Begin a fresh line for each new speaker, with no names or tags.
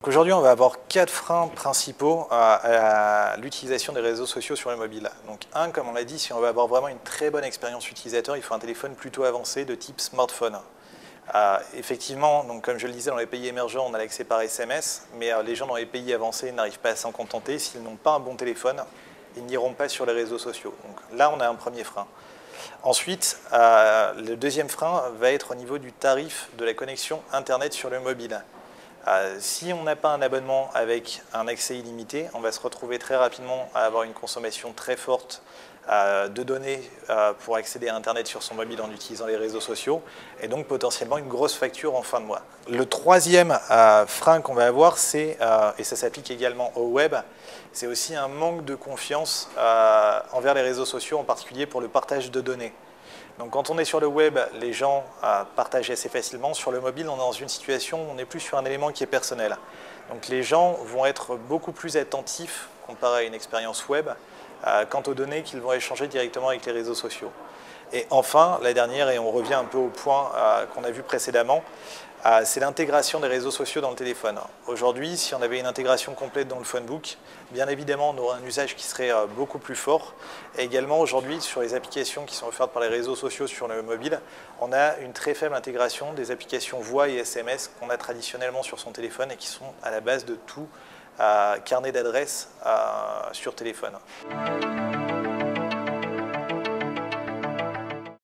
Aujourd'hui, on va avoir 4 freins principaux à l'utilisation des réseaux sociaux sur le mobile. Donc comme on l'a dit, si on veut avoir vraiment une très bonne expérience utilisateur, il faut un téléphone plutôt avancé de type smartphone. Effectivement, donc comme je le disais, dans les pays émergents, on a l'accès par SMS, mais les gens dans les pays avancés n'arrivent pas à s'en contenter. S'ils n'ont pas un bon téléphone, ils n'iront pas sur les réseaux sociaux. Donc là, on a un premier frein. Ensuite, le deuxième frein va être au niveau du tarif de la connexion Internet sur le mobile. Si on n'a pas un abonnement avec un accès illimité, on va se retrouver très rapidement à avoir une consommation très forte de données pour accéder à Internet sur son mobile en utilisant les réseaux sociaux et donc potentiellement une grosse facture en fin de mois. Le troisième frein qu'on va avoir, c'est, et ça s'applique également au web, c'est aussi un manque de confiance envers les réseaux sociaux, en particulier pour le partage de données. Donc quand on est sur le web, les gens partagent assez facilement. Sur le mobile, on est dans une situation où on est plus sur un élément qui est personnel. Donc les gens vont être beaucoup plus attentifs, comparé à une expérience web, quant aux données qu'ils vont échanger directement avec les réseaux sociaux. Et enfin, la dernière, et on revient un peu au point qu'on a vu précédemment, c'est l'intégration des réseaux sociaux dans le téléphone. Aujourd'hui, si on avait une intégration complète dans le phonebook, bien évidemment, on aurait un usage qui serait beaucoup plus fort. Et également, aujourd'hui, sur les applications qui sont offertes par les réseaux sociaux sur le mobile, on a une très faible intégration des applications voix et SMS qu'on a traditionnellement sur son téléphone et qui sont à la base de tout carnet d'adresses sur téléphone.